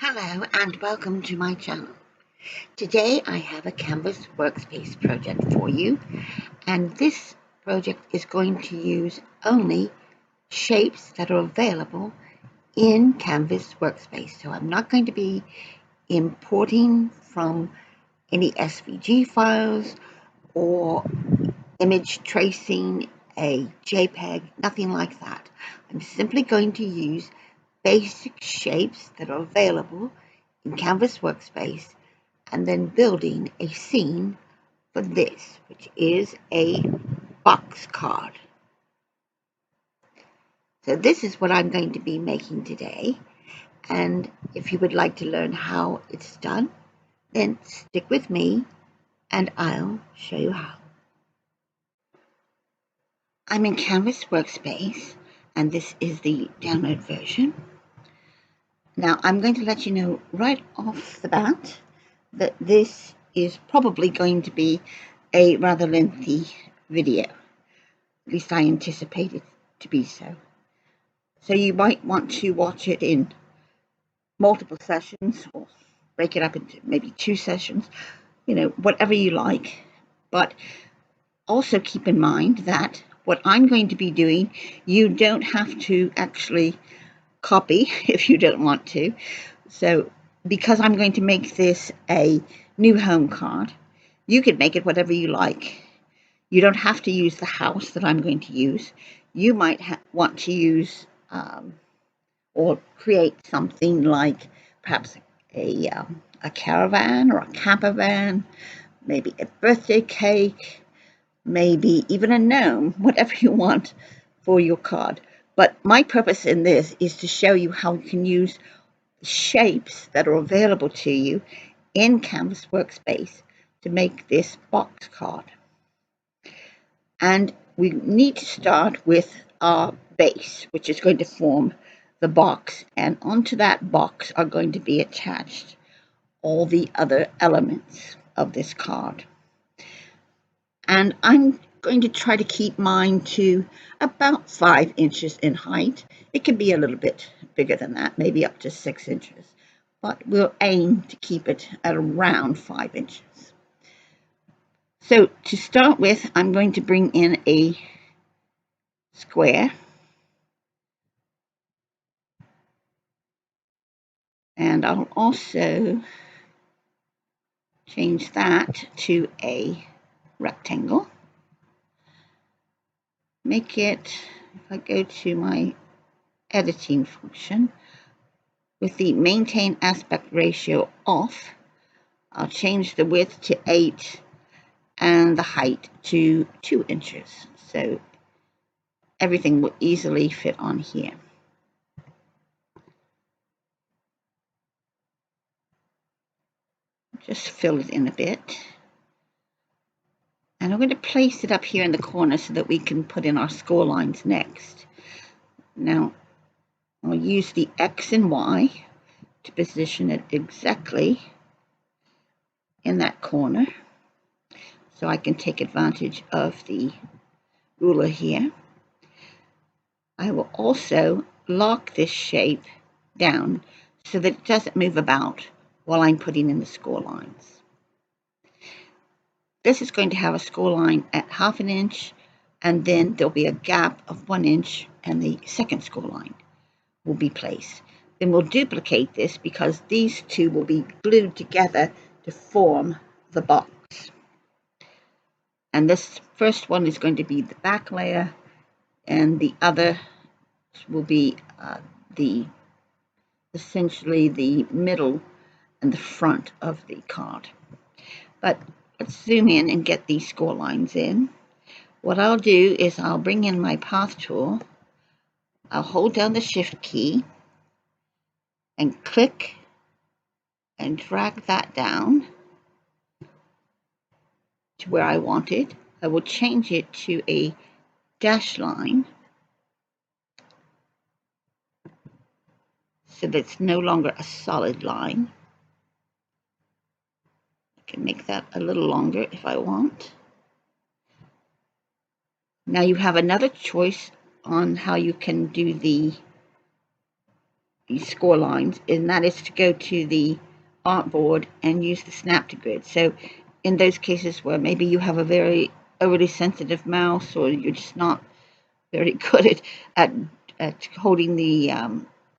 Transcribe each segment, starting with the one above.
Hello and welcome to my channel. Today I have a Canvas Workspace project for you, and this project is going to use only shapes that are available in Canvas Workspace. So I'm not going to be importing from any SVG files or image tracing a JPEG, nothing like that. I'm simply going to use basic shapes that are available in Canvas Workspace and then building a scene for this, which is a box card. So this is what I'm going to be making today, and if you would like to learn how it's done, then stick with me and I'll show you how. I'm in Canvas Workspace and this is the download version. Now I'm going to let you know right off the bat that this is probably going to be a rather lengthy video. At least I anticipate it to be so. So you might want to watch it in multiple sessions or break it up into maybe 2 sessions, whatever you like. But also keep in mind that what I'm going to be doing, you don't have to actually copy if you don't want to. So because I'm going to make this a new home card, you could make it whatever you like. You don't have to use the house that I'm going to use. You might want to use or create something like perhaps a caravan or a camper van, maybe a birthday cake, maybe even a gnome, whatever you want for your card. But my purpose in this is to show you how you can use shapes that are available to you in Canvas Workspace to make this box card. And we need to start with our base, which is going to form the box, and onto that box are going to be attached all the other elements of this card. And I'm going to try to keep mine to about 5 inches in height. It can be a little bit bigger than that, maybe up to 6 inches, but we'll aim to keep it at around 5 inches. So to start with, I'm going to bring in a square, and I'll also change that to a rectangle. Make it, if I go to my editing function, with the maintain aspect ratio off, I'll change the width to 8 and the height to 2 inches. So everything will easily fit on here. Just fill it in a bit. And I'm going to place it up here in the corner so that we can put in our score lines next. Now, I'll use the X and Y to position it exactly in that corner, so I can take advantage of the ruler here. I will also lock this shape down so that it doesn't move about while I'm putting in the score lines. This is going to have a score line at 1/2 inch, and then there'll be a gap of 1 inch, and the second score line will be placed. Then we'll duplicate this because these two will be glued together to form the box. And this first one is going to be the back layer, and the other will be essentially the middle and the front of the card. But let's zoom in and get these score lines in. What I'll do is I'll bring in my path tool. I'll hold down the shift key and click and drag that down to where I want it. I will change it to a dash line so that it's no longer a solid line. I can make that a little longer if I want. Now you have another choice on how you can do the these score lines, and that is to go to the artboard and use the snap to grid. So in those cases where maybe you have a very overly sensitive mouse, or you're just not very good at holding the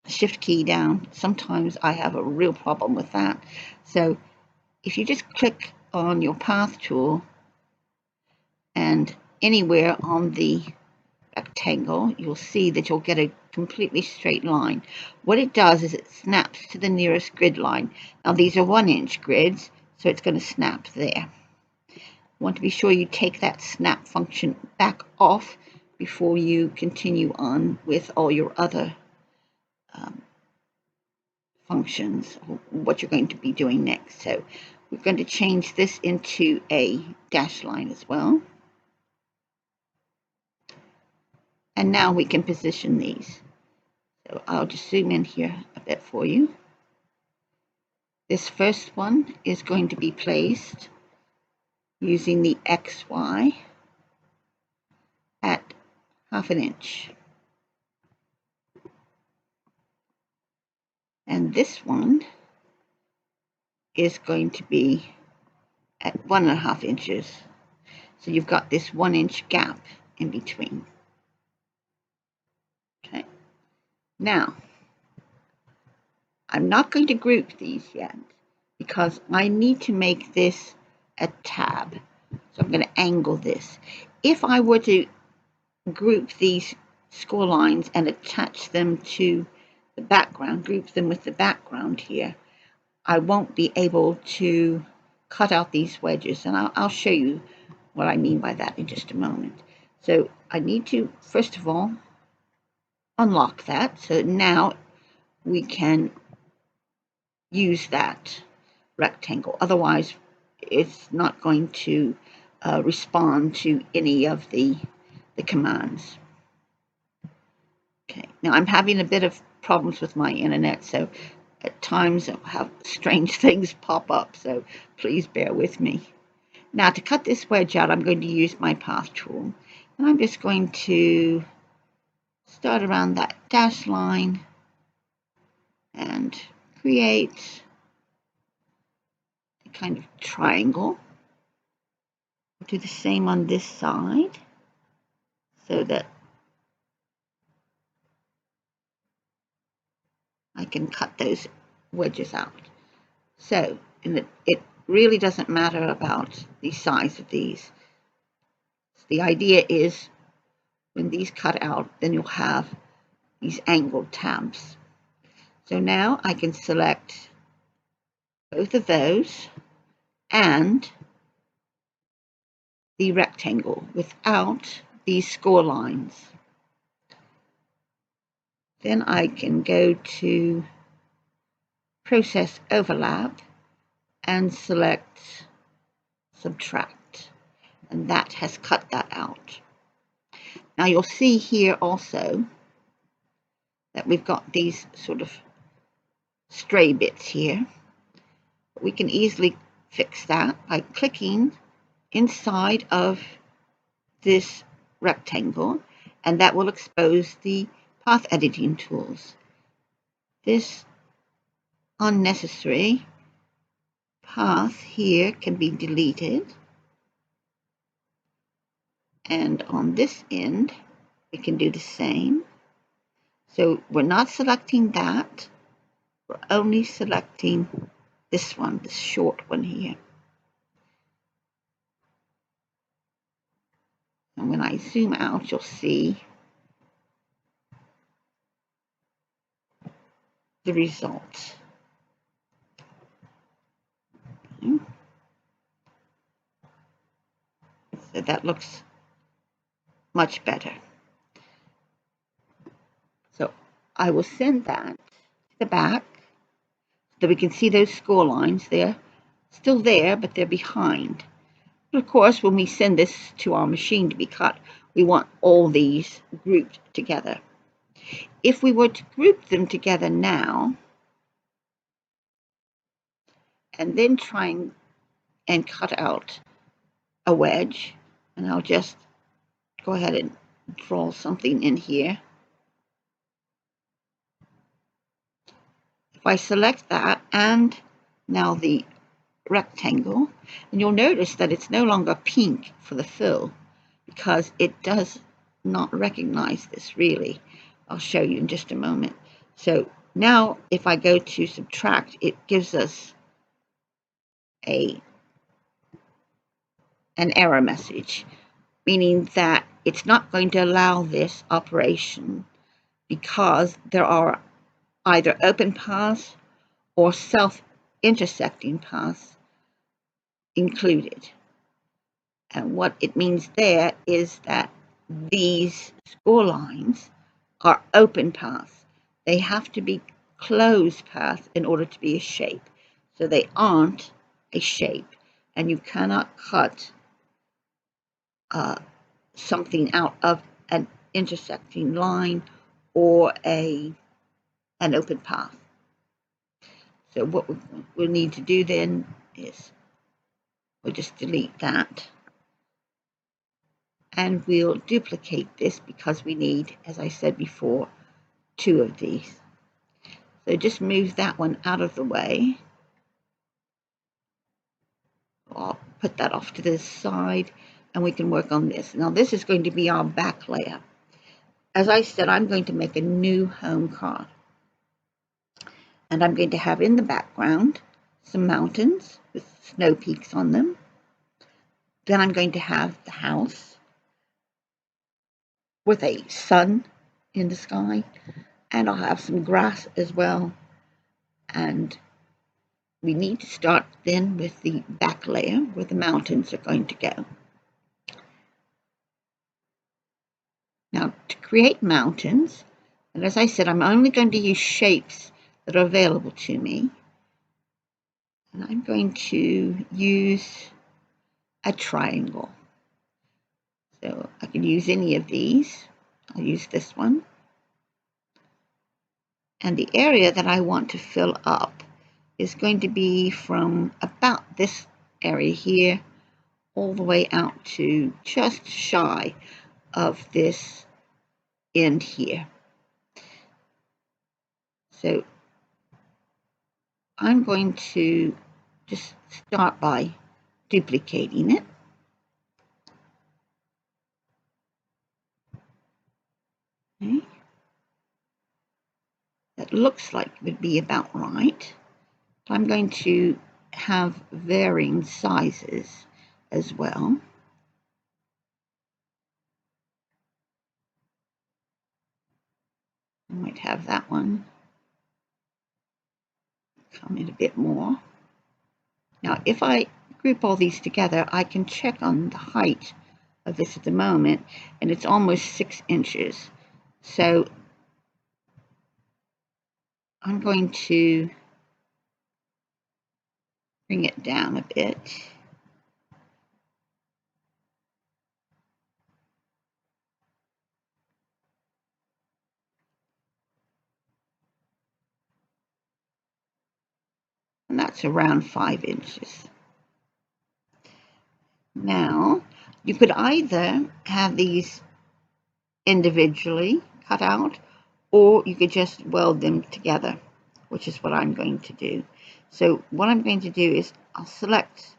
shift key down, sometimes I have a real problem with that. So if you just click on your path tool and anywhere on the rectangle, you'll see that you'll get a completely straight line. What it does is it snaps to the nearest grid line. Now these are 1-inch grids, so it's going to snap there. You want to be sure you take that snap function back off before you continue on with all your other functions, what you're going to be doing next. So we're going to change this into a dash line as well. And now we can position these. So I'll just zoom in here a bit for you. This first one is going to be placed using the XY at 1/2 inch. And this one is going to be at 1.5 inches. So you've got this 1-inch gap in between. Okay. Now, I'm not going to group these yet because I need to make this a tab. So I'm going to angle this. If I were to group these score lines and attach them to the background, group them with the background here, I won't be able to cut out these wedges, and I'll show you what I mean by that in just a moment. So I need to, first of all, unlock that. So now we can use that rectangle. Otherwise, it's not going to respond to any of the commands. Okay, now I'm having a bit of problems with my internet, so at times I'll have strange things pop up, so please bear with me. Now to cut this wedge out, I'm going to use my path tool, and I'm just going to start around that dash line and create a kind of triangle. Do the same on this side so that I can cut those wedges out. So it really doesn't matter about the size of these. The idea is when these cut out, then you'll have these angled tabs. So now I can select both of those and the rectangle without these score lines. Then I can go to Process Overlap and select Subtract, and that has cut that out. Now you'll see here also that we've got these sort of stray bits here. We can easily fix that by clicking inside of this rectangle, and that will expose the path editing tools. This unnecessary path here can be deleted, and on this end we can do the same. So we're not selecting that, we're only selecting this one, this short one here. And when I zoom out, you'll see the result. So that looks much better. So I will send that to the back so that we can see those score lines. They're still there, but they're behind. But of course, when we send this to our machine to be cut, we want all these grouped together. If we were to group them together now, and then try and cut out a wedge, and I'll just go ahead and draw something in here. If I select that and now the rectangle, and you'll notice that it's no longer pink for the fill because it does not recognize this really. I'll show you in just a moment. So now if I go to subtract, it gives us an error message, meaning that it's not going to allow this operation because there are either open paths or self-intersecting paths included. And what it means there is that these score lines are open paths. They have to be closed paths in order to be a shape. So they aren't a shape, and you cannot cut something out of an intersecting line or an open path. So what we'll need to do then is we'll just delete that. And we'll duplicate this because we need, as I said before, 2 of these. So just move that one out of the way. I'll put that off to the side and we can work on this. Now this is going to be our back layer. As I said, I'm going to make a new home card. And I'm going to have in the background some mountains with snow peaks on them. Then I'm going to have the house with a sun in the sky, and I'll have some grass as well. And we need to start then with the back layer where the mountains are going to go. Now to create mountains, and as I said, I'm only going to use shapes that are available to me. And I'm going to use a triangle. So I can use any of these. I'll use this one. And the area that I want to fill up is going to be from about this area here all the way out to just shy of this end here. So I'm going to just start by duplicating it. Okay. That looks like it would be about right. I'm going to have varying sizes as well. I might have that one come in a bit more. Now, if I group all these together, I can check on the height of this at the moment, and it's almost 6 inches. So I'm going to bring it down a bit. And that's around 5 inches. Now, you could either have these individually cut out, or you could just weld them together, which is what I'm going to do. So what I'm going to do is I'll select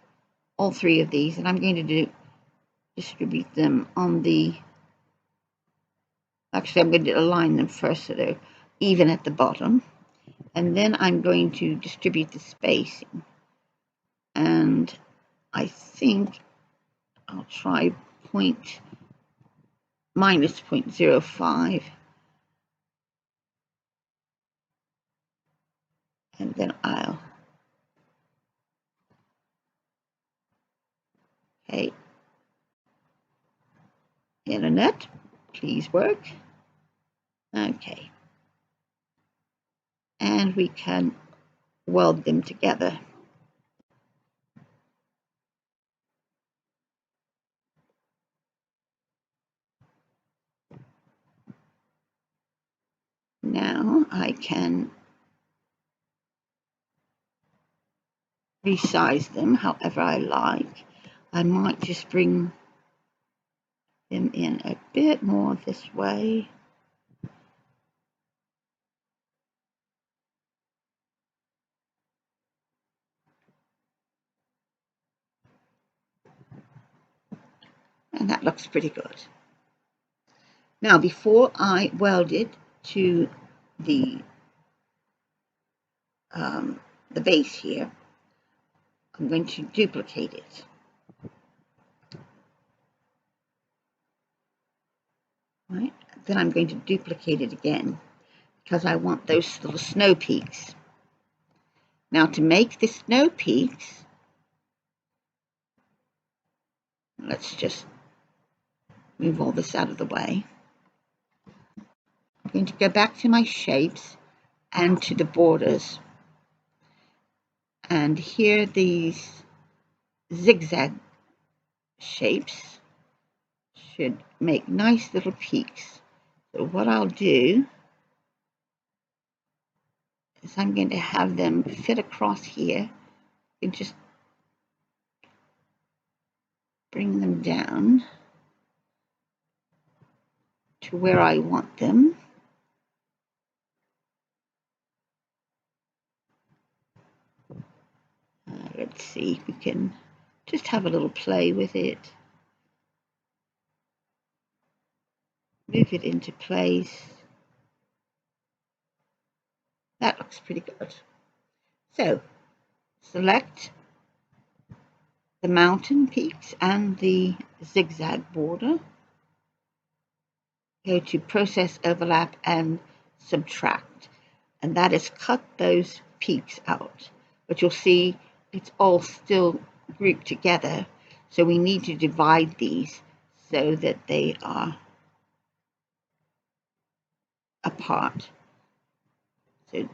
all 3 of these, and I'm going to distribute them on the, actually I'm going to align them first so they're even at the bottom, and then I'm going to distribute the spacing, and I think I'll try minus 0.05, and then I'll, hey, internet, please work. Okay, and we can weld them together. Now I can resize them however I like. I might just bring them in a bit more this way. and that looks pretty good. Now, before I weld it to the base here, I'm going to duplicate it. Right? Then I'm going to duplicate it again because I want those little snow peaks. Now, to make the snow peaks, let's just move all this out of the way. I'm going to go back to my shapes and to the borders. And here these zigzag shapes should make nice little peaks. So what I'll do is I'm going to have them fit across here and just bring them down to where I want them. Let's see if we can just have a little play with it. Move it into place. That looks pretty good. So select the mountain peaks and the zigzag border. Go to Process Overlap and Subtract. And that is cut those peaks out. But you'll see it's all still grouped together. So we need to divide these so that they are apart. So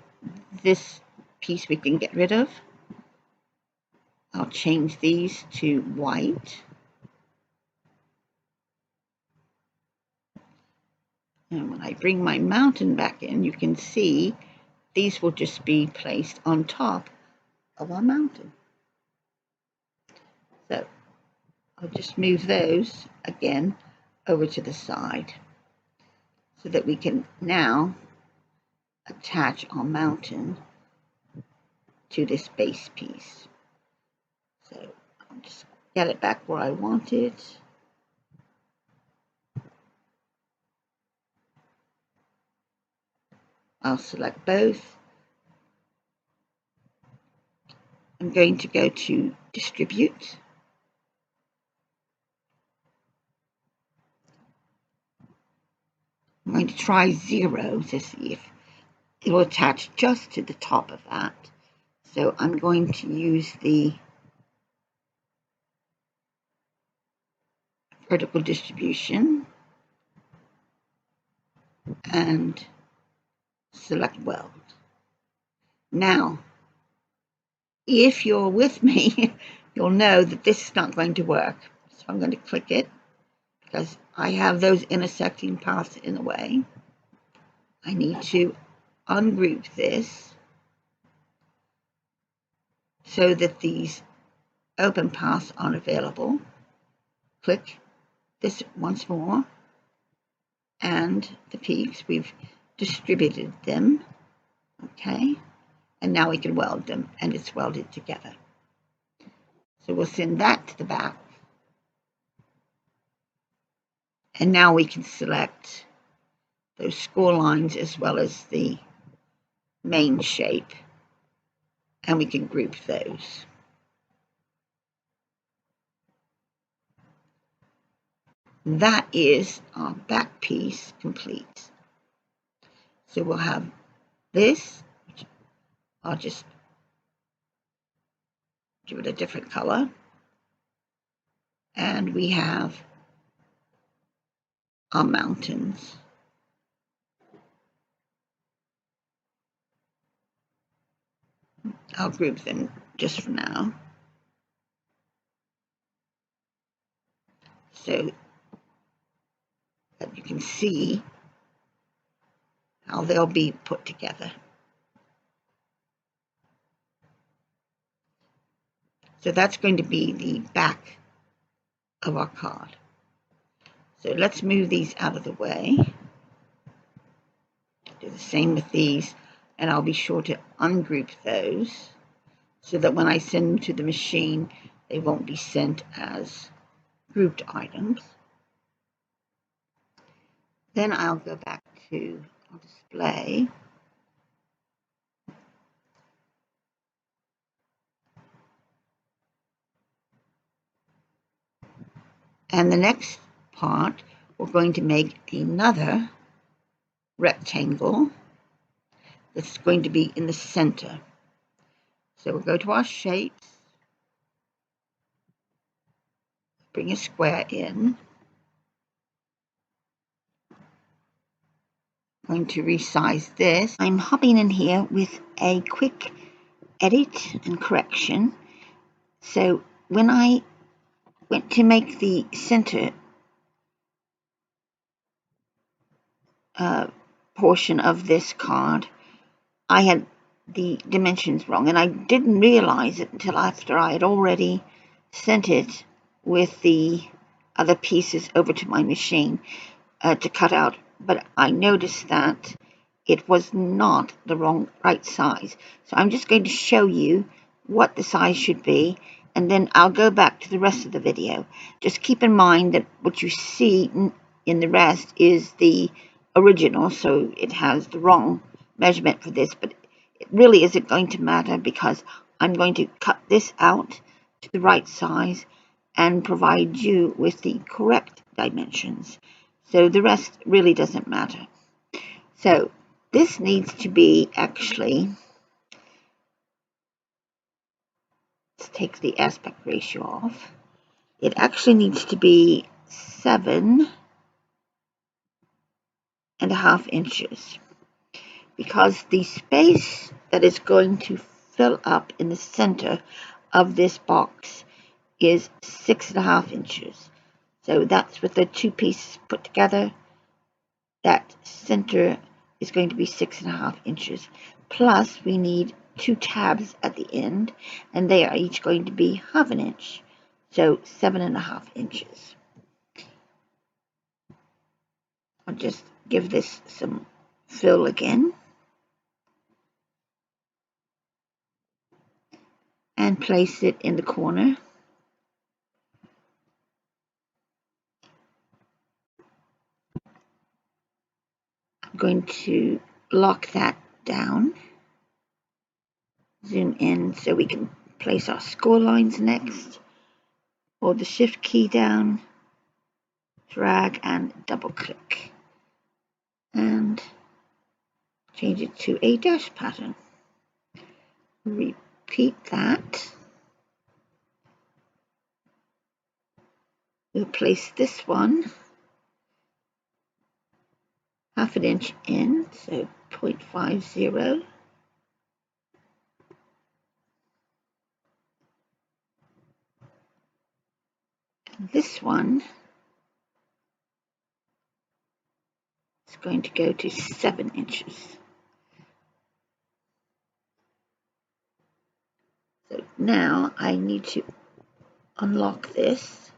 this piece we can get rid of. I'll change these to white. And when I bring my mountain back in, you can see these will just be placed on top of our mountain. So I'll just move those again over to the side so that we can now attach our mountain to this base piece. So I'll just get it back where I want it. I'll select both. I'm going to go to Distribute. I'm going to try 0 to see if it will attach just to the top of that. So I'm going to use the vertical distribution and select Weld. Now, if you're with me, you'll know that this is not going to work. So I'm going to click it because I have those intersecting paths in the way. I need to ungroup this so that these open paths aren't available. Click this once more, and the peaks, we've distributed them, okay? And now we can weld them, and it's welded together. So we'll send that to the back. And now we can select those score lines as well as the main shape, and we can group those. That is our back piece complete. So we'll have this, which I'll just give it a different color. And we have our mountains. I'll group them just for now. So that you can see how they'll be put together. So that's going to be the back of our card. So let's move these out of the way. Do the same with these, and I'll be sure to ungroup those so that when I send them to the machine, they won't be sent as grouped items. Then I'll go back to display. And the next part, we're going to make another rectangle that's going to be in the center. So we'll go to our shapes, bring a square in. I'm going to resize this. I'm hopping in here with a quick edit and correction. So when I went to make the center portion of this card, I had the dimensions wrong, and I didn't realize it until after I had already sent it with the other pieces over to my machine to cut out. But I noticed that it was not the right size. So I'm just going to show you what the size should be, and then I'll go back to the rest of the video. Just keep in mind that what you see in the rest is the original, so it has the wrong measurement for this, but it really isn't going to matter because I'm going to cut this out to the right size and provide you with the correct dimensions. So the rest really doesn't matter. So this needs to be actually, let's take the aspect ratio off. It actually needs to be 7.5 inches, because the space that is going to fill up in the center of this box is 6.5 inches. So that's with the two pieces put together. That center is going to be 6.5 inches. Plus, we need 2 tabs at the end, and they are each going to be 1/2 inch. So 7.5 inches. I'll just give this some fill again. And place it in the corner. I'm going to lock that down. Zoom in so we can place our score lines next. Hold the shift key down, drag and double click, and change it to a dash pattern. Repeat that. We'll place this one 1/2 inch in, so 0.50. And this one is going to go to 7 inches. So now I need to unlock this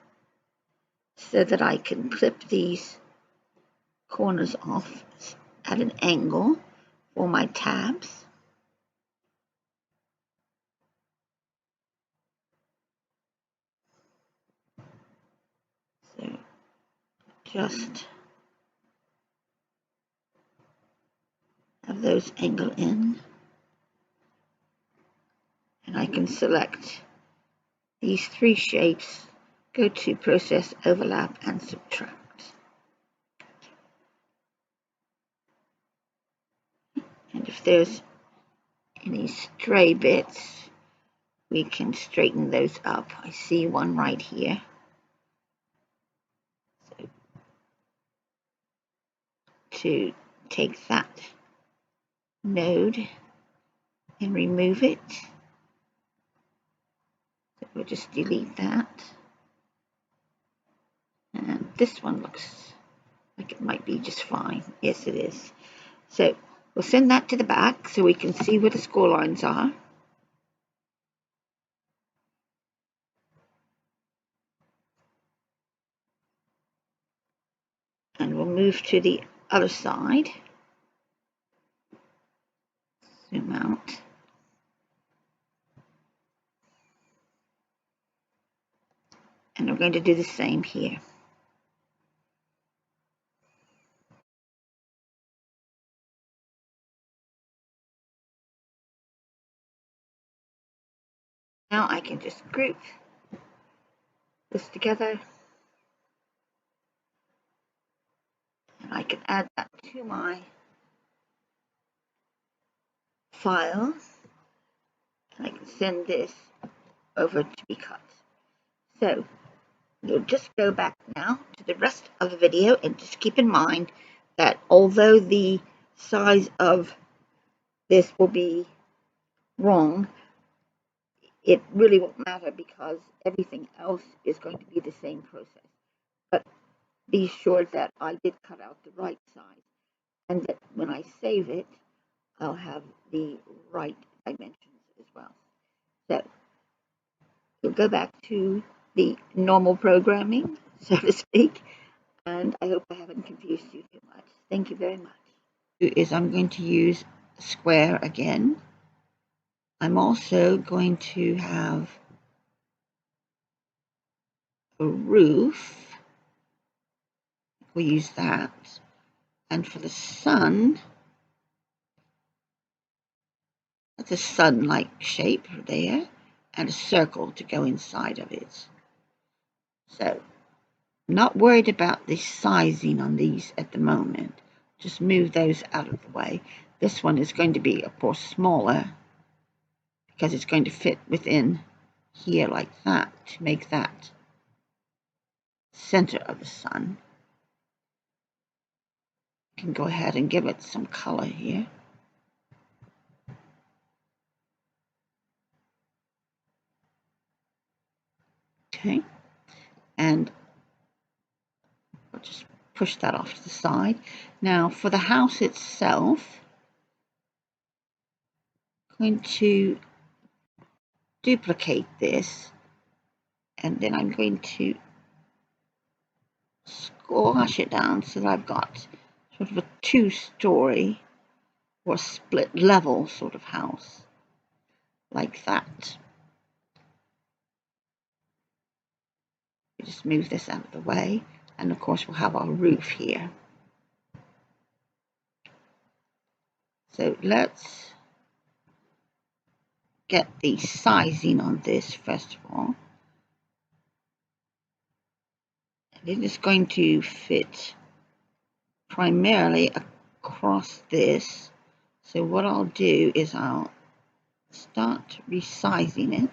so that I can clip these corners off at an angle for my tabs. So just have those angle in, and I can select these 3 shapes, go to process, overlap and subtract. And if there's any stray bits, we can straighten those up. I see one right here. So to take that node and remove it, so we'll just delete that. And this one looks like it might be just fine. Yes, it is. So we'll send that to the back so we can see where the score lines are. And we'll move to the other side. Zoom out. And we're going to do the same here. Now I can just group this together, and I can add that to my file, and I can send this over to be cut. So you'll just go back now to the rest of the video, and just keep in mind that although the size of this will be wrong, it really won't matter because everything else is going to be the same process. But be sure that I did cut out the right size, and that when I save it, I'll have the right dimensions as well. So you'll go back to the normal programming, so to speak, and I hope I haven't confused you too much. Thank you very much. I'm going to use a square again. I'm also going to have a roof. We'll use that. And for the sun, that's a sun-like shape there, and a circle to go inside of it. So, not worried about the sizing on these at the moment. Just move those out of the way. This one is going to be, of course, smaller because it's going to fit within here like that to make that center of the sun. You can go ahead and give it some color here. Okay, and I'll just push that off to the side. Now for the house itself, I'm going to duplicate this, and then I'm going to squash it down so that I've got sort of a two-story or split level sort of house like that. We just move this out of the way, and of course we'll have our roof here. So let's get the sizing on this first of all. It is going to fit primarily across this. So what I'll do is I'll start resizing it.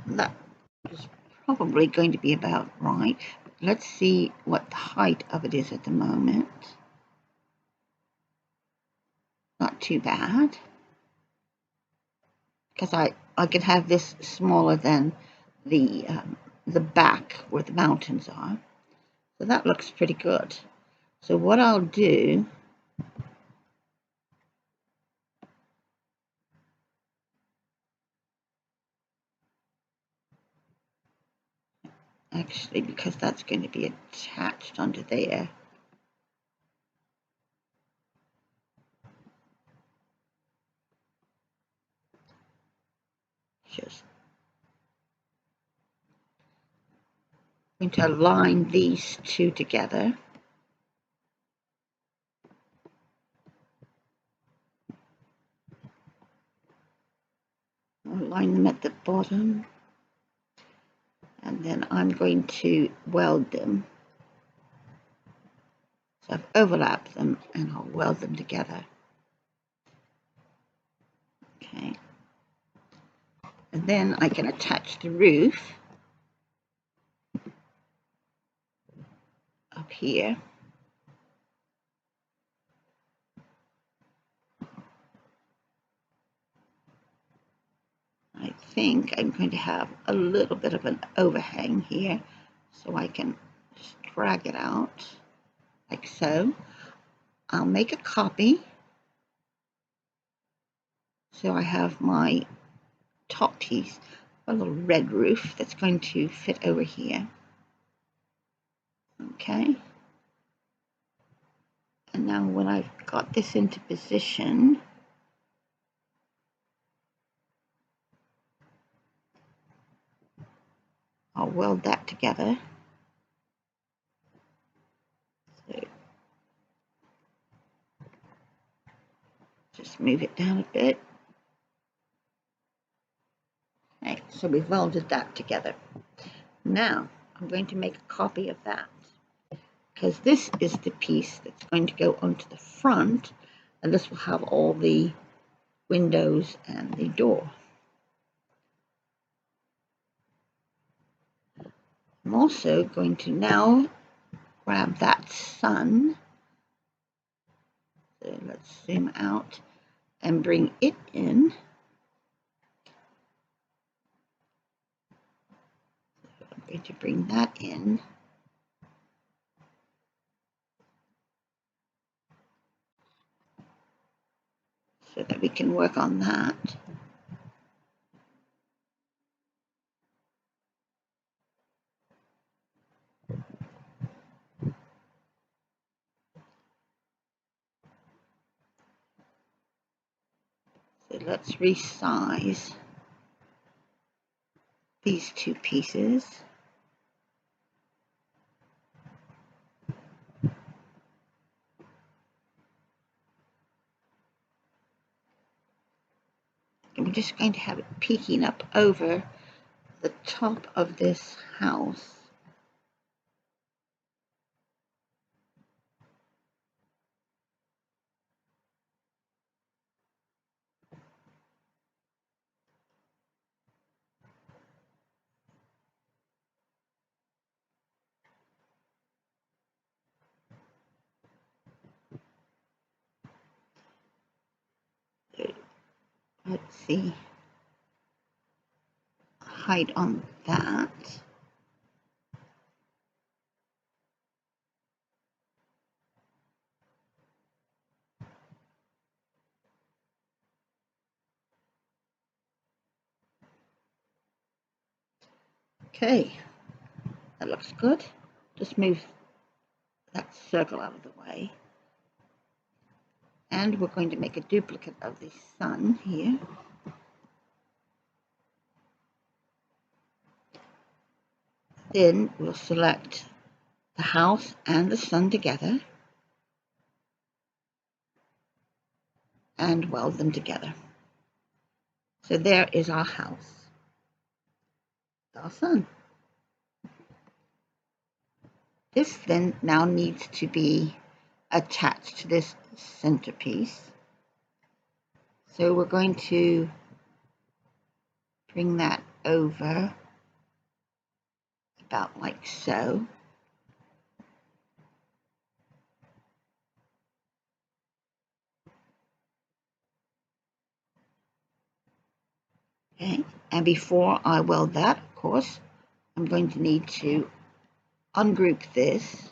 That is probably going to be about right. Let's see what the height of it is at the moment. Not too bad, because I could have this smaller than the back where the mountains are. So that looks pretty good. So what I'll do, actually, because that's going to be attached onto there, just going to align these two together. Align them at the bottom, and then I'm going to weld them. So I've overlapped them, and I'll weld them together. Okay. And then I can attach the roof up here. I think I'm going to have a little bit of an overhang here, so I can just drag it out like so. I'll make a copy so I have my top piece, a little red roof that's going to fit over here. Okay. And now when I've got this into position, I'll weld that together. So just move it down a bit. Okay, so we've welded that together. Now I'm going to make a copy of that, because this is the piece that's going to go onto the front, and this will have all the windows and the door. I'm also going to now grab that sun. So let's zoom out and bring it in. So I'm going to bring that in. So that we can work on that. So let's resize these two pieces. And we're just going to have it peeking up over the top of this house. So let's see, height on that. Okay, that looks good. Just move that circle out of the way. And we're going to make a duplicate of the sun here. Then we'll select the house and the sun together and weld them together. So there is our house, our sun. This then now needs to be attached to this centerpiece. So we're going to bring that over about like so. Okay, and before I weld that, of course, I'm going to need to ungroup this.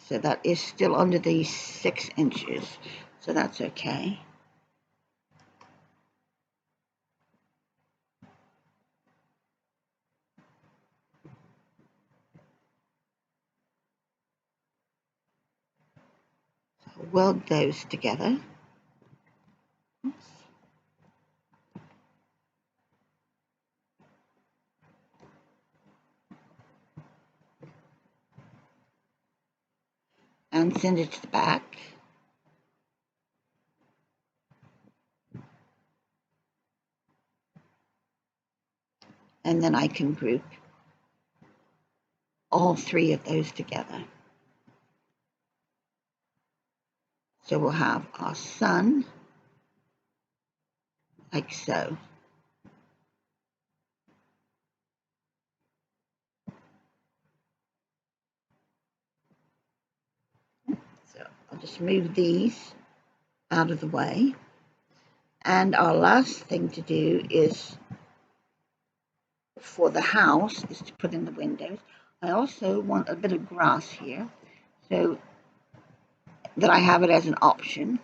So that is still under the 6 inches, so that's okay. So I'll weld those together. And send it to the back. And then I can group all 3 of those together. So we'll have our sun like so. So I'll just move these out of the way. And our last thing to do is, for the house, is to put in the windows. I also want a bit of grass here, so that I have it as an option.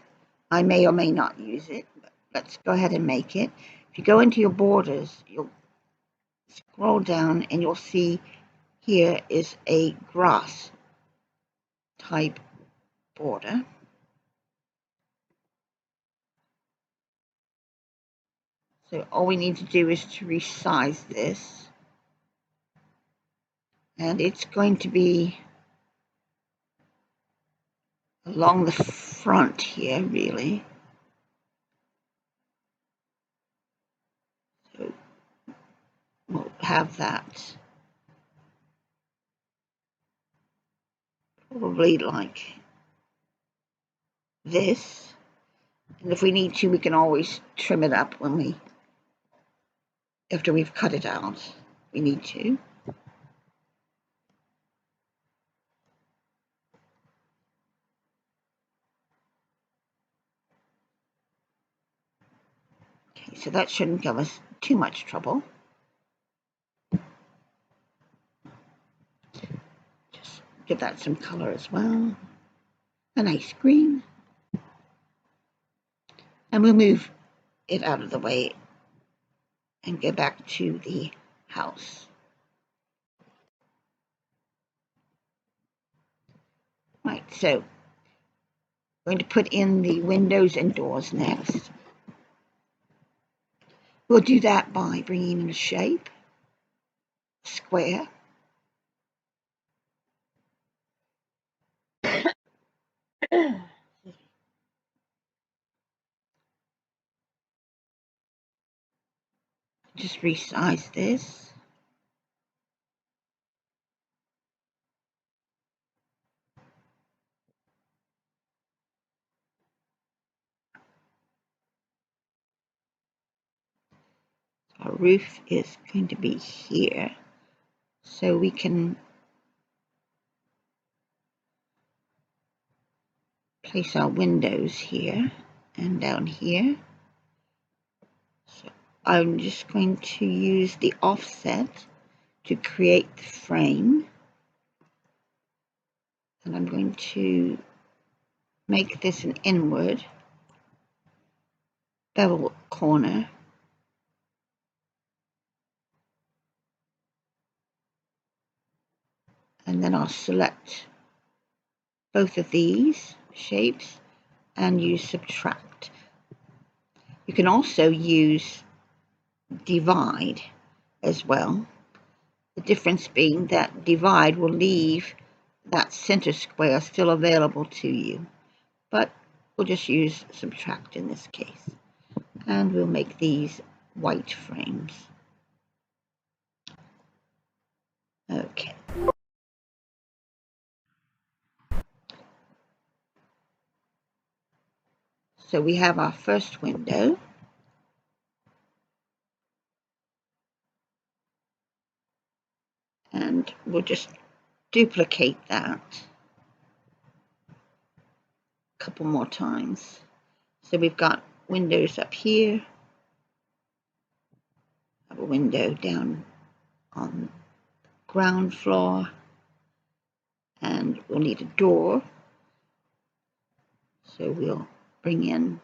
I may or may not use it, but let's go ahead and make it. If you go into your borders, you'll scroll down and you'll see here is a grass type border. So all we need to do is to resize this, and it's going to be along the front here, really. So we'll have that probably like this, and if we need to, we can always trim it up after we've cut it out. We need to. Okay, so that shouldn't give us too much trouble. Just give that some color as well. A nice green. And we'll move it out of the way and go back to the house. Right, so I'm going to put in the windows and doors next. We'll do that by bringing in a shape, square. Just resize this. Our roof is going to be here, so we can place our windows here and down here. So I'm just going to use the offset to create the frame, and I'm going to make this an inward bevel corner. And then I'll select both of these shapes and use subtract. You can also use divide as well. The difference being that divide will leave that center square still available to you, but we'll just use subtract in this case. And we'll make these white frames. Okay. So we have our first window. And we'll just duplicate that a couple more times. So we've got windows up here, have a window down on ground floor, and we'll need a door. So we'll bring in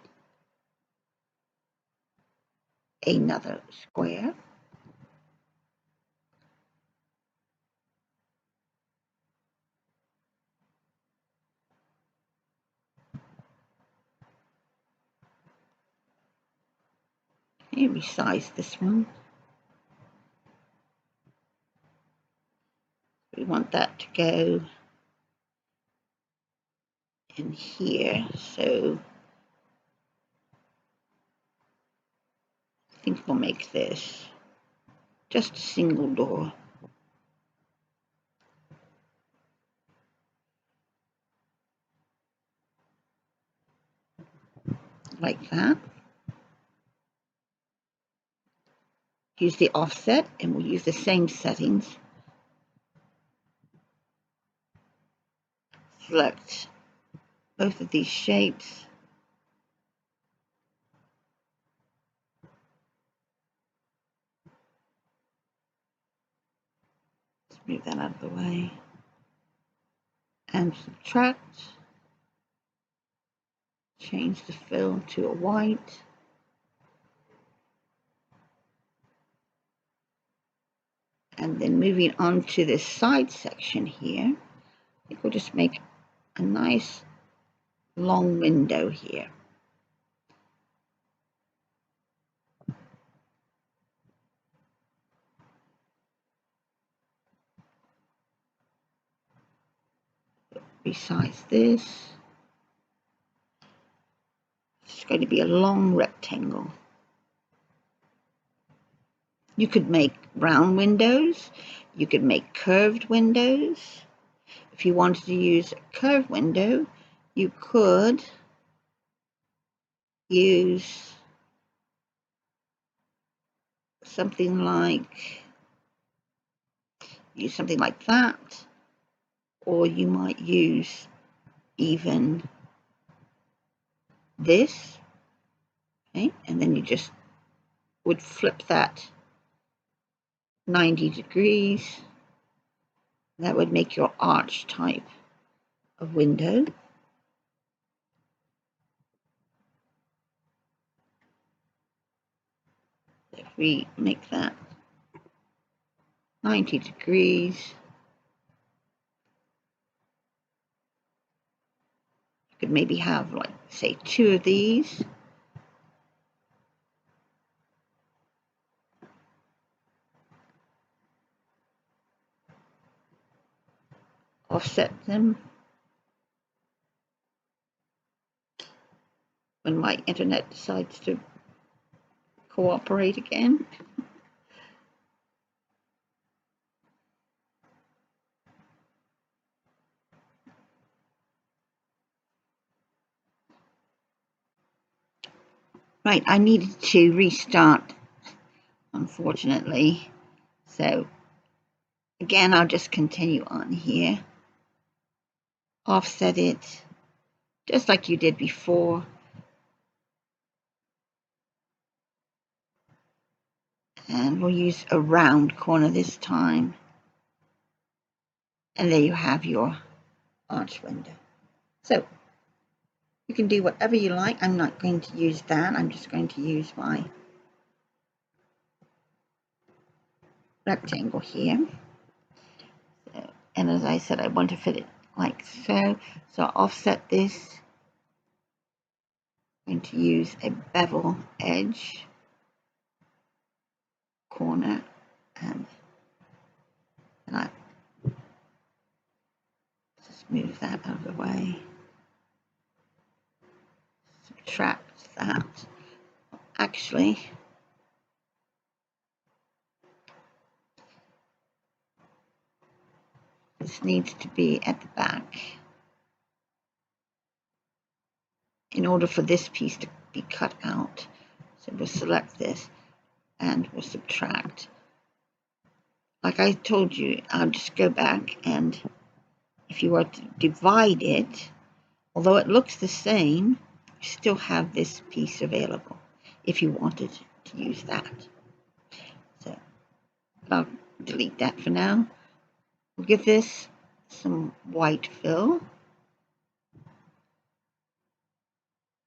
another square. Okay, resize this one. We want that to go in here, so I think we'll make this just a single door. Like that. Use the offset, and we'll use the same settings. Select both of these shapes. move that out of the way. And subtract. Change the fill to a white. And then moving on to this side section here, I think we'll just make a nice long window here. Besides this, it's going to be a long rectangle. You could make round windows, you could make curved windows. If you wanted to use a curved window, you could use something like that, or you might use even this, okay? And then you just would flip that 90 degrees. That would make your arch type of window. If we make that 90 degrees, you could maybe have, like, say, 2 of these. Offset them. When my internet decides to cooperate again. Right, I needed to restart, unfortunately. So again, I'll just continue on here. Offset it just like you did before. And we'll use a round corner this time. And there you have your arch window. So you can do whatever you like. I'm not going to use that. I'm just going to use my rectangle here. So, and as I said, I want to fit it like so. So I'll offset this. I'm going to use a bevel edge corner, and I just move that out of the way. Subtract that. Actually, this needs to be at the back in order for this piece to be cut out. So we'll select this and we'll subtract. Like I told you, I'll just go back, and if you were to divide it, although it looks the same, you still have this piece available if you wanted to use that. So I'll delete that for now. We'll give this some white fill,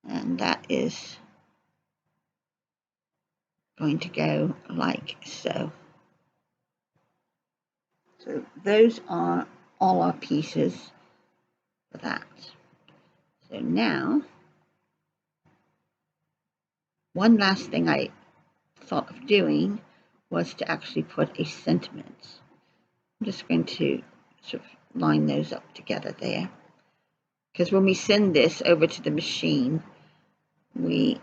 and that is going to go like so. So those are all our pieces for that. So now, one last thing I thought of doing was to actually put a sentiment. I'm just going to sort of line those up together there, because when we send this over to the machine, we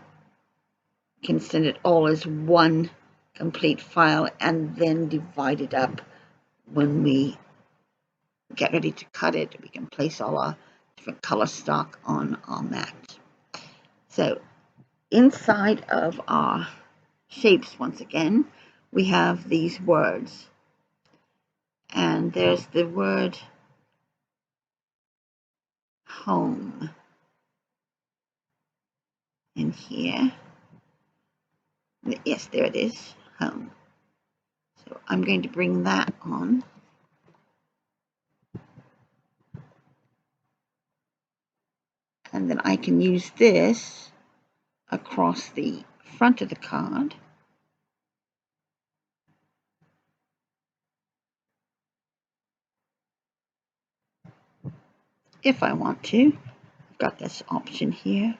can send it all as one complete file and then divide it up. When we get ready to cut it, we can place all our different color stock on that. So inside of our shapes, once again, we have these words, and there's the word home in here. Yes, there it is, home. So I'm going to bring that on. And then I can use this across the front of the card. If I want to. I've got this option here.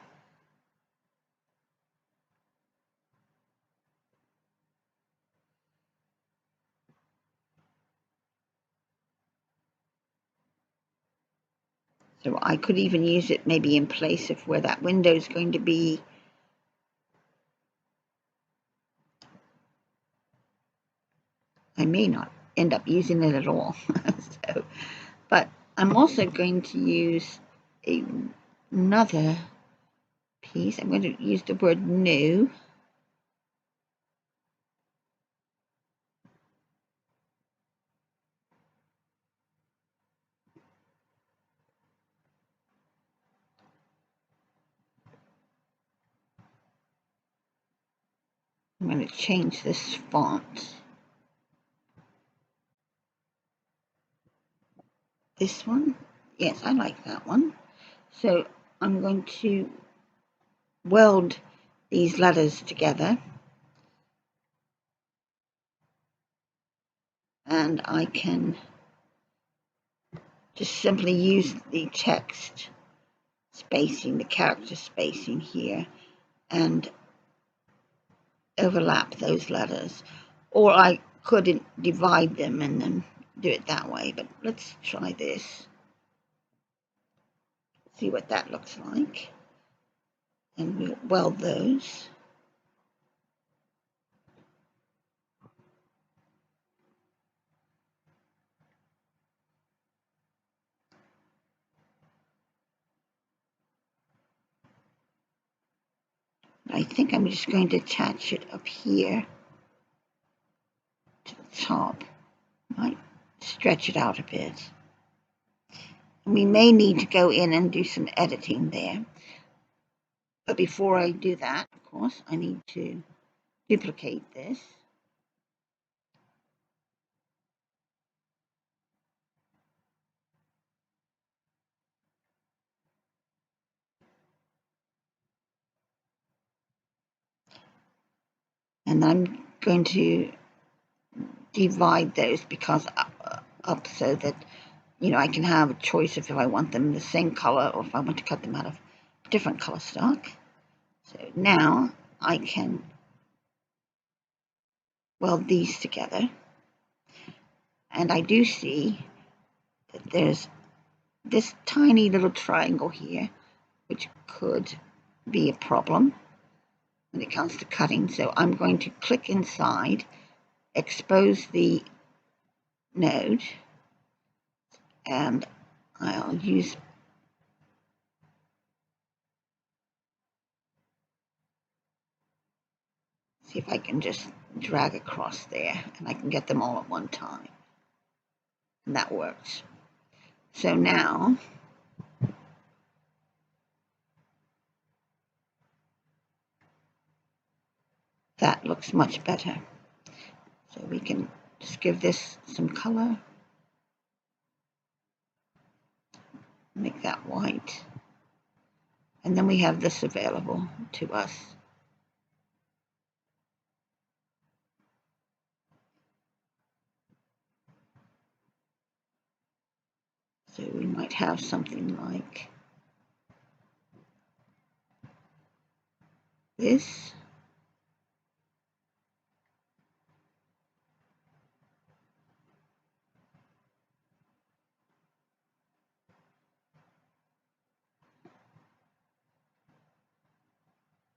So I could even use it maybe in place of where that window is going to be. I may not end up using it at all. But I'm also going to use another piece. I'm going to use the word new. I'm going to change this font. This one? Yes, I like that one. So I'm going to weld these letters together. And I can just simply use the text spacing, the character spacing here, and overlap those letters. Or I could divide them and then do it that way, but let's try this. See what that looks like. And we'll weld those. I think I'm just going to attach it up here to the top. Might stretch it out a bit. We may need to go in and do some editing there. But before I do that, of course, I need to duplicate this. And I'm going to divide those because up so that, I can have a choice if I want them the same color or if I want to cut them out of different color stock. So now I can weld these together. And I do see that there's this tiny little triangle here, which could be a problem when it comes to cutting. So I'm going to click inside, expose the node, and I'll use see if I can just drag across there and I can get them all at one time. And that works. So now that looks much better. So we can just give this some color. Make that white. And then we have this available to us. So we might have something like this.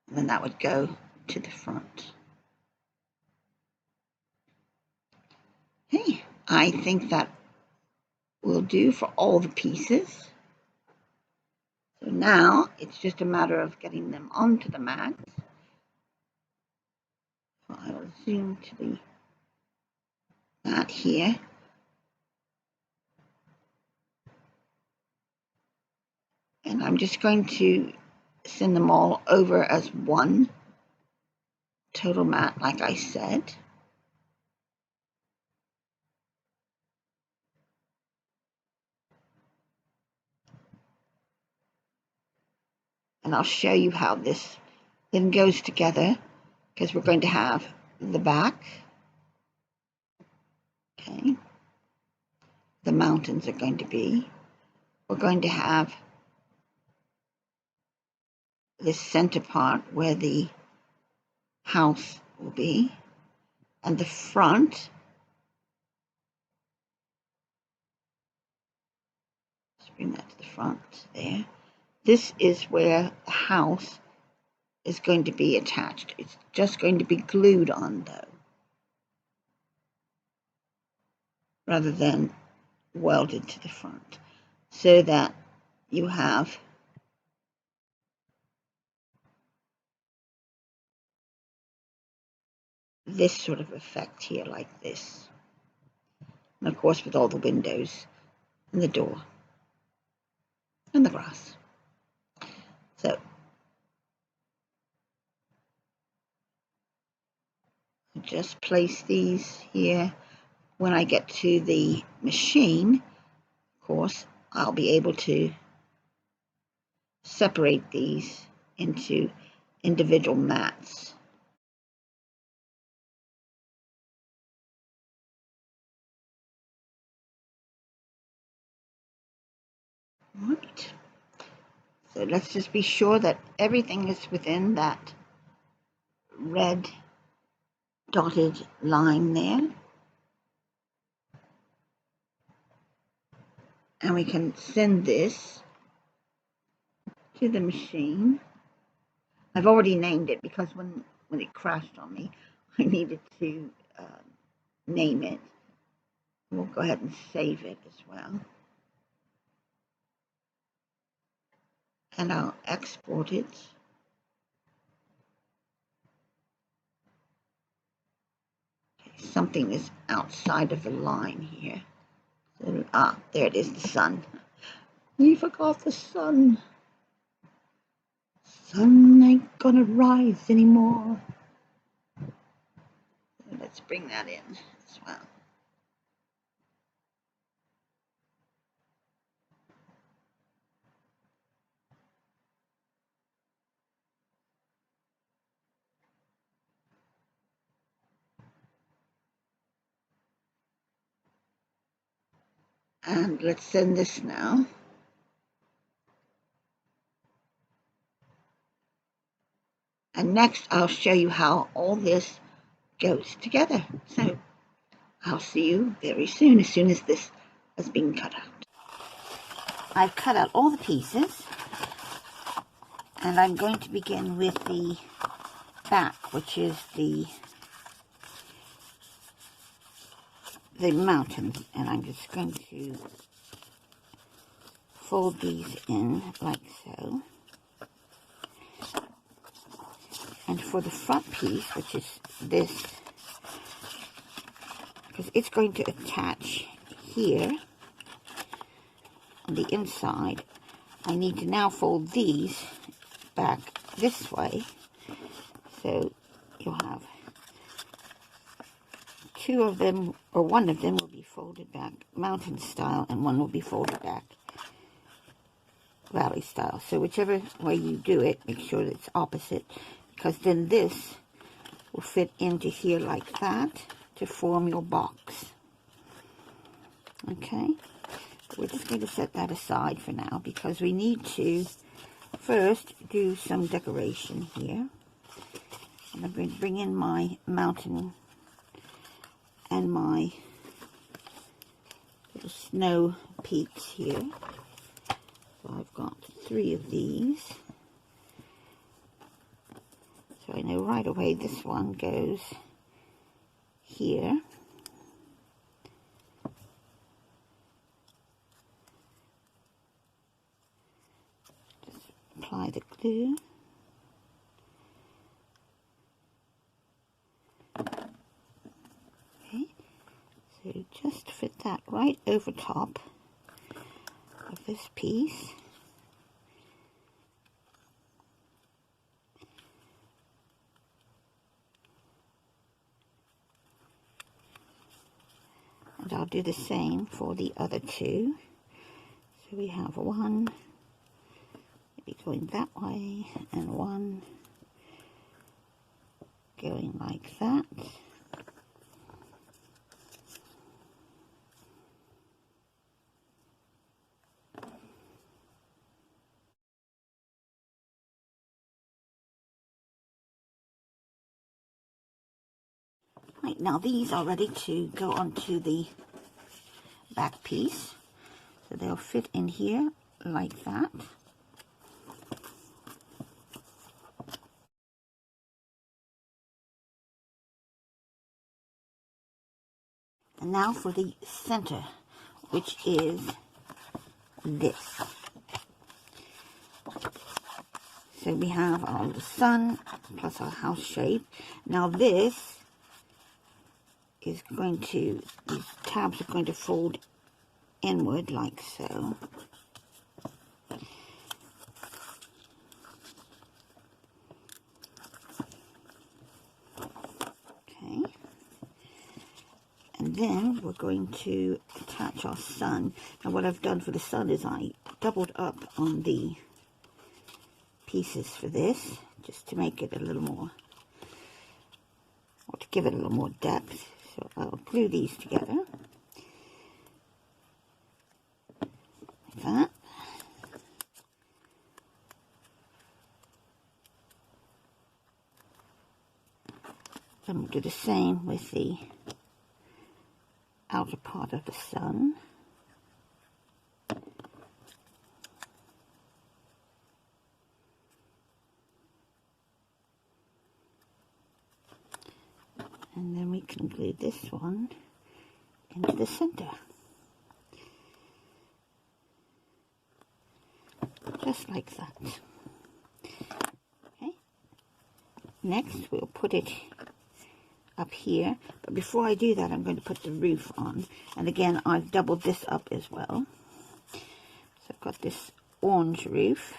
And then that would go to the front. Hey, I think that will do for all the pieces. So now it's just a matter of getting them onto the mat. So I will zoom to the mat here. And I'm just going to send them all over as one total mat, like I said. and I'll show you how this then goes together, because we're going to have the back. Okay, the mountains are going to be. We're going to have this center part where the house will be, and the front. Let's bring that to the front there. This is where the house is going to be attached. It's just going to be glued on though, rather than welded to the front, so that you have this sort of effect here, like this. And of course with all the windows and the door and the grass. So just place these here. When I get to the machine, of course, I'll be able to separate these into individual mats. Right. So let's just be sure that everything is within that red dotted line there. And we can send this to the machine. I've already named it because when it crashed on me, I needed to name it. We'll go ahead and save it as well. And I'll export it. Okay, something is outside of the line here. So, there it is, the sun. We forgot the sun. Sun ain't gonna rise anymore. So let's bring that in as well. And let's send this now. And next I'll show you how all this goes together. So I'll see you very soon as this has been cut out. I've cut out all the pieces, and I'm going to begin with the back, which is the mountains, and I'm just going to fold these in like so. And for the front piece, which is this, because it's going to attach here on the inside, I need to now fold these back this way. So you'll have two of them, or one of them will be folded back mountain style, and one will be folded back valley style. So whichever way you do it, make sure that it's opposite, because then this will fit into here like that to form your box. Okay, we're just going to set that aside for now, because we need to first do some decoration here. And I'm going to bring in my mountain and my little snow peaks here. So I've got 3 of these. So I know right away this one goes here. Just apply the glue. Okay, so just fit that right over top of this piece. And I'll do the same for the other 2. So we have 1 should be going that way, and one going like that. Right, now these are ready to go onto the back piece. So they'll fit in here like that. And now for the center, which is this. So we have our sun plus our house shape. Now this is going to, these tabs are going to fold inward like so. Okay. And then we're going to attach our sun. Now what I've done for the sun is I doubled up on the pieces for this, just to make it a little more, or to give it a little more depth. So I'll glue these together like that. Then we'll do the same with the outer part of the sun. And then we can glue this one into the center. Just like that. Okay. Next we'll put it up here. But before I do that, I'm going to put the roof on. And again, I've doubled this up as well. So I've got this orange roof.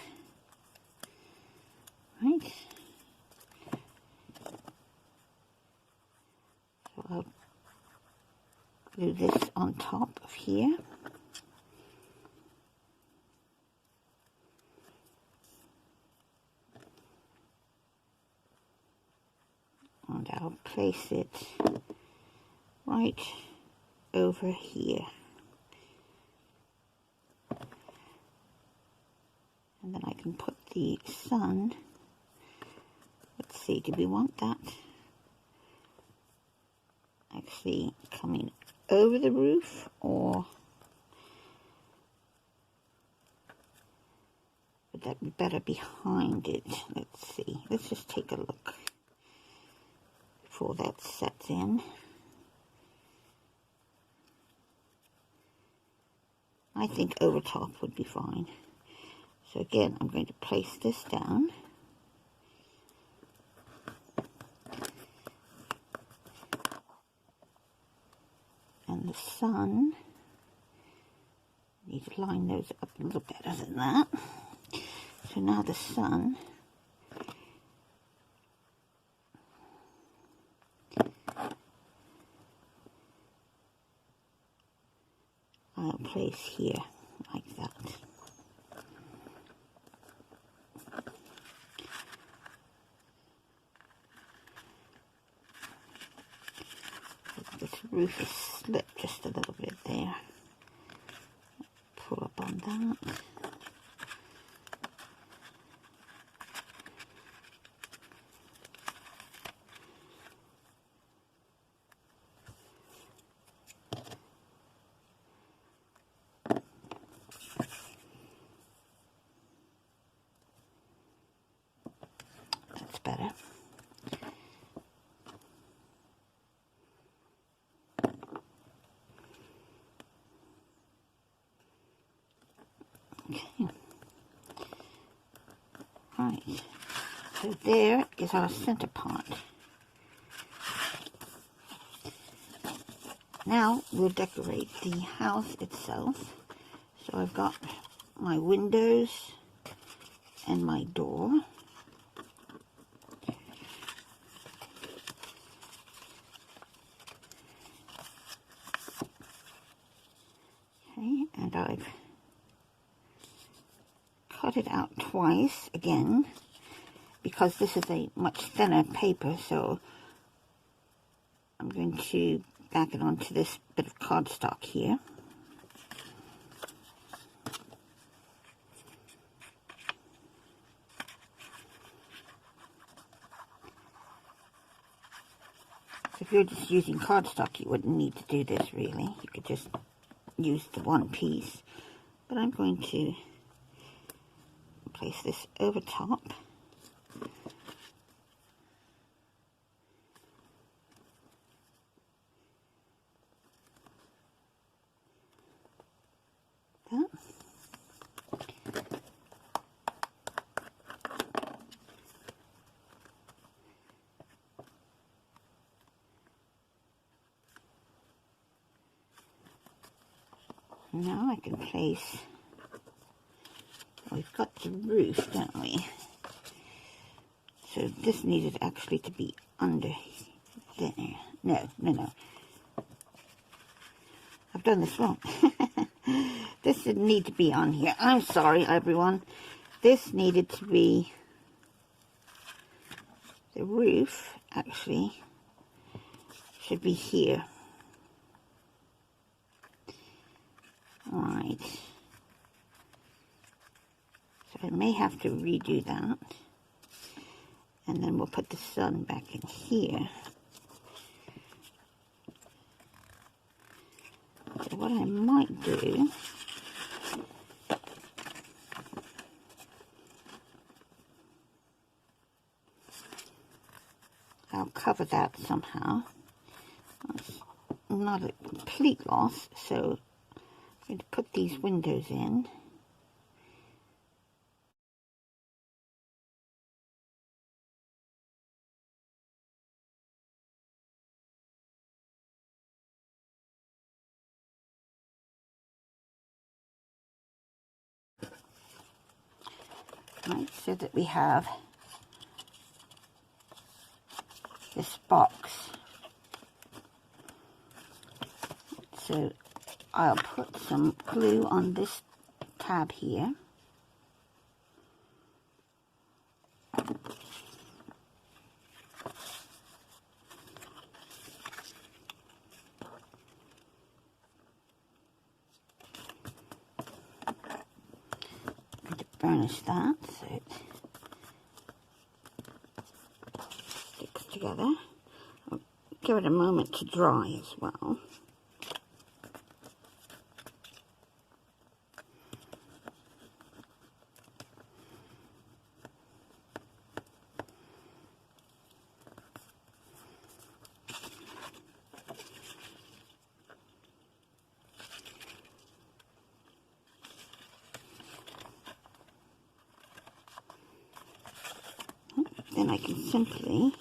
Right. So I'll glue this on top of here. And I'll place it right over here. And then I can put the sun, let's see, do we want that actually coming over the roof, or would that be better behind it? Let's see, let's just take a look before that sets in. I think over top would be fine. So again, I'm going to place this down. And the sun, need to line those up a little better than that. So now the sun, I'll place here like that. This roof is slipped just a little bit there. Pull up on that. That's better. Okay. Right. So there is our center part. Now we'll decorate the house itself. So I've got my windows and my door. Okay, and I've cut it out twice again, because this is a much thinner paper, so I'm going to back it onto this bit of cardstock here. If you're just using cardstock, you wouldn't need to do this really. You could just use the one piece. But I'm going to place this over top. That. Now I can place, we've got the roof, don't we? So this needed actually to be under there. No. I've done this wrong. This didn't need to be on here. I'm sorry, everyone. This needed to be, the roof actually should be here. Alright, so I may have to redo that, and then we'll put the sun back in here. So what I might do, I'll cover that somehow. That's not a complete loss, so I'm going to put these windows in. Right, so that we have this box. So I'll put some glue on this tab here. I'm going to burnish that so it sticks together. I'll give it a moment to dry as well. Then I can simply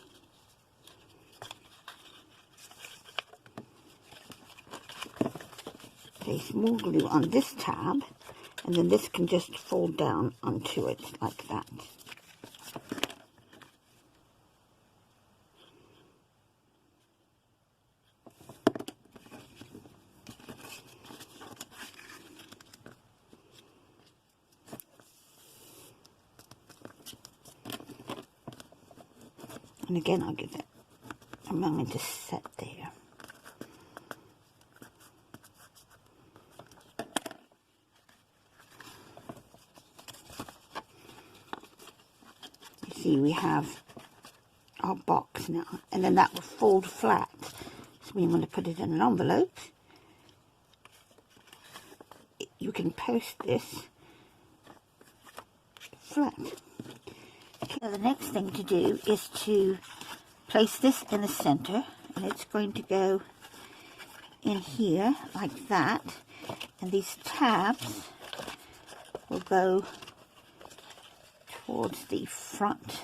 place more glue on this tab, and then this can just fold down onto it like that. And again, I'll give it a moment to set there. You see, we have our box now, and then that will fold flat. So we want to put it in an envelope. You can post this flat. Now the next thing to do is to place this in the center, and it's going to go in here like that, and these tabs will go towards the front.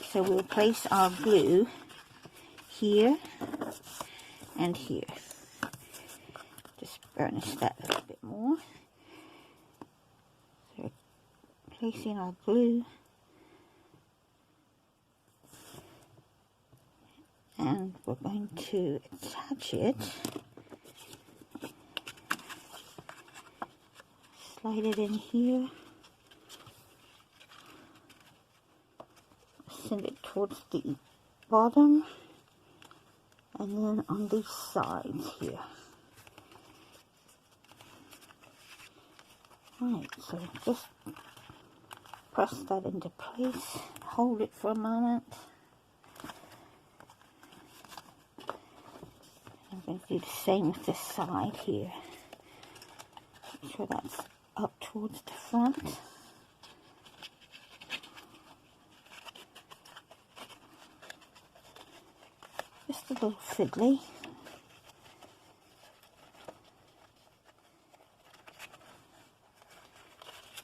So we'll place our glue here and here. Just burnish that a little bit more. So placing our glue, and we're going to attach it, slide it in here, send it towards the bottom and then on these sides here. Right, so just press that into place, hold it for a moment. I'm going to do the same with this side here. Make sure that's up towards the front. Just a little fiddly.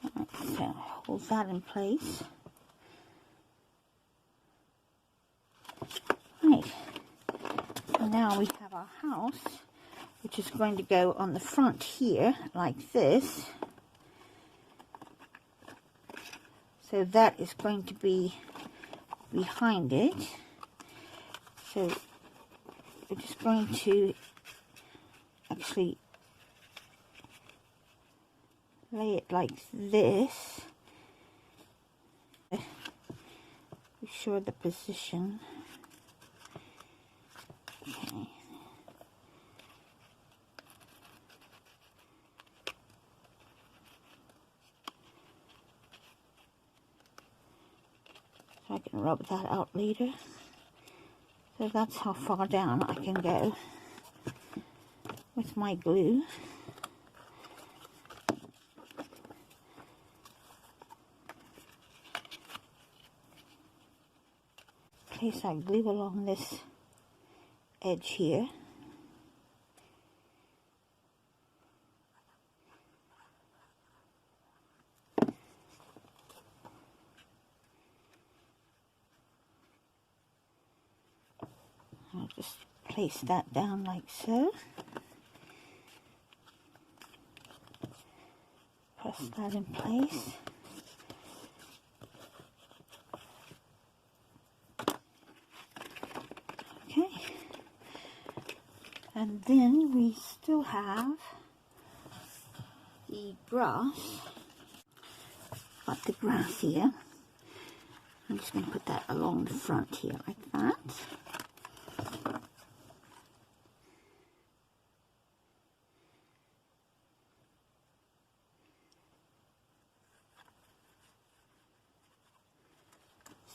Right, so hold that in place. Right, and now we have our house, which is going to go on the front here, like this. So that is going to be behind it. So we're just going to actually lay it like this. Be sure the position. Okay. So I can rub that out later. So that's how far down I can go with my glue. Place our glue along this edge here. I'll just place that down like so. Press that in place. Okay. And then we still have the grass. Got the grass here. I'm just going to put that along the front here like that.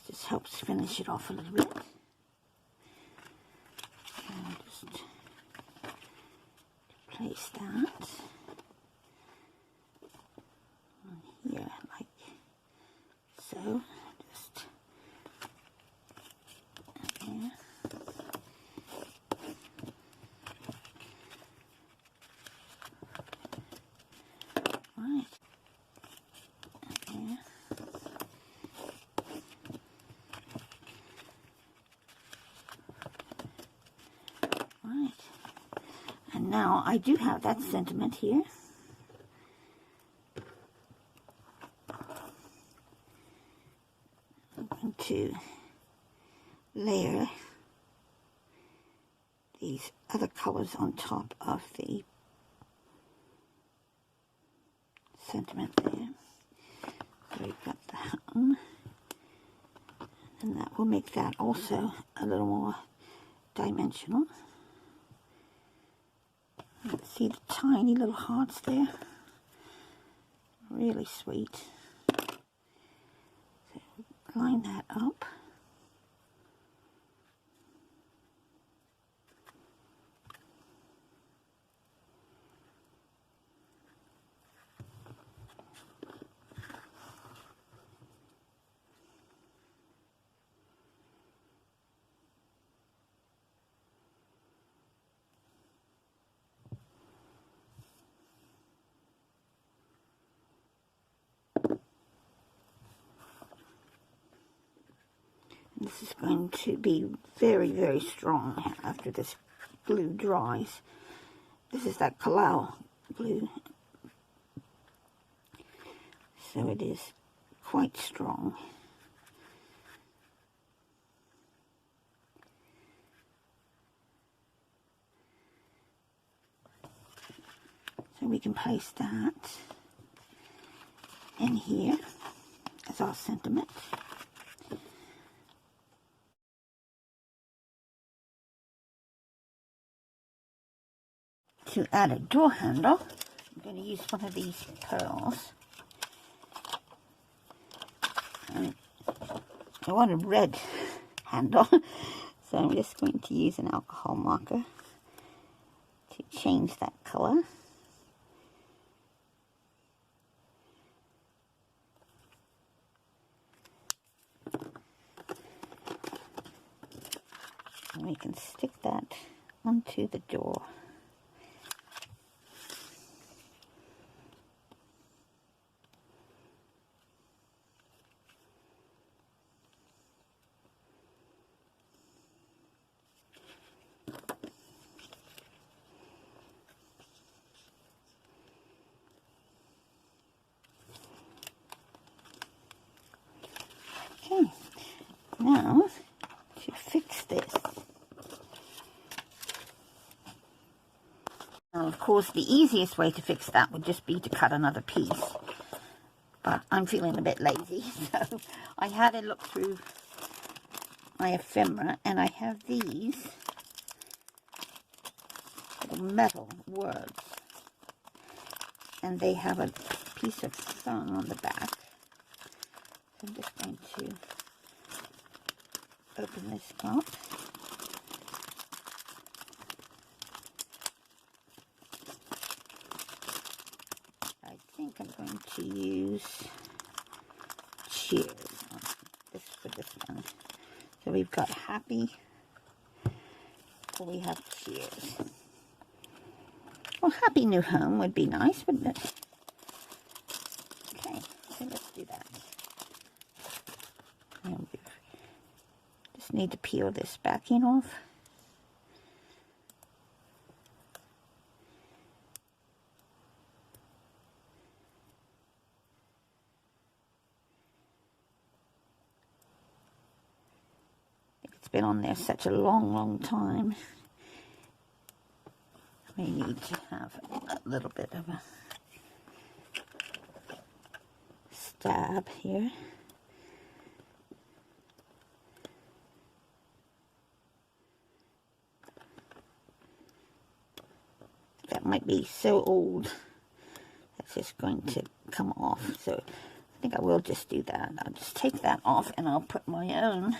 This helps finish it off a little bit. And just place that on here like so. Just there. Right. There. Right. And now I do have that sentiment here. I'm going to layer these other colors on top of the sentiment there. So we've got that one. And that will make that also a little more dimensional. See the tiny little hearts there? Really sweet. So line that up. This is going to be very, very strong after this glue dries. This is that Kalau glue, so it is quite strong. So we can place that in here as our sentiment. to add a door handle, I'm going to use one of these pearls. And I want a red handle, so I'm just going to use an alcohol marker to change that color. And we can stick that onto the door. Okay, now to fix this. Now, of course, the easiest way to fix that would just be to cut another piece. But I'm feeling a bit lazy, so I had a look through my ephemera, and I have these little metal words. And they have a piece of thumb on the back. So I'm just going to open this up. I think I'm going to use cheers on this for this one. So we've got happy, we have cheers. Well, happy new home would be nice, wouldn't it? Okay, so let's do that. And we just need to peel this backing off. It's been on there such a long time. We need to have a little bit of a stab here. That might be so old that's just going to come off. So I think I will just do that. I'll just take that off and I'll put my own.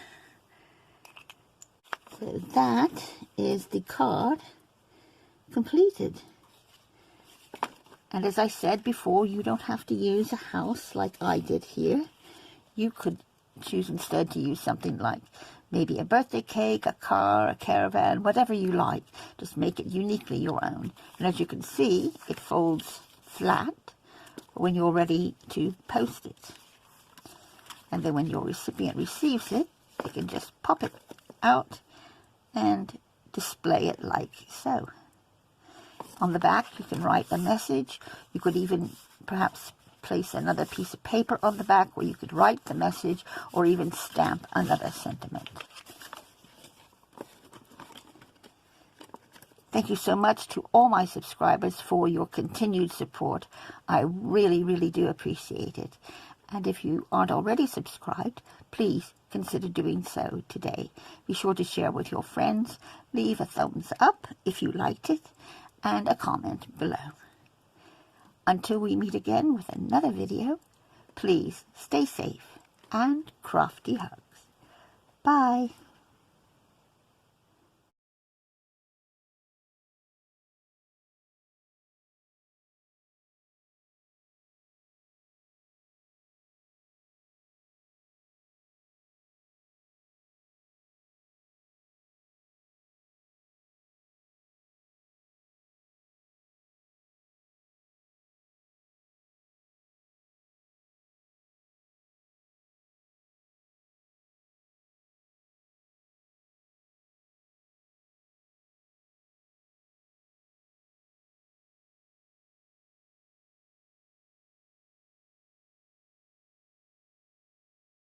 So that is the card completed. And as I said before, you don't have to use a house like I did here. You could choose instead to use something like maybe a birthday cake, a car, a caravan, whatever you like. Just make it uniquely your own. And as you can see, it folds flat when you're ready to post it. And then when your recipient receives it, they can just pop it out and display it like so. On the back, you can write a message. You could even perhaps place another piece of paper on the back where you could write the message or even stamp another sentiment. Thank you so much to all my subscribers for your continued support. I really do appreciate it. And if you aren't already subscribed, please consider doing so today. Be sure to share with your friends, leave a thumbs up if you liked it, and a comment below. Until we meet again with another video, please stay safe and crafty hugs. Bye.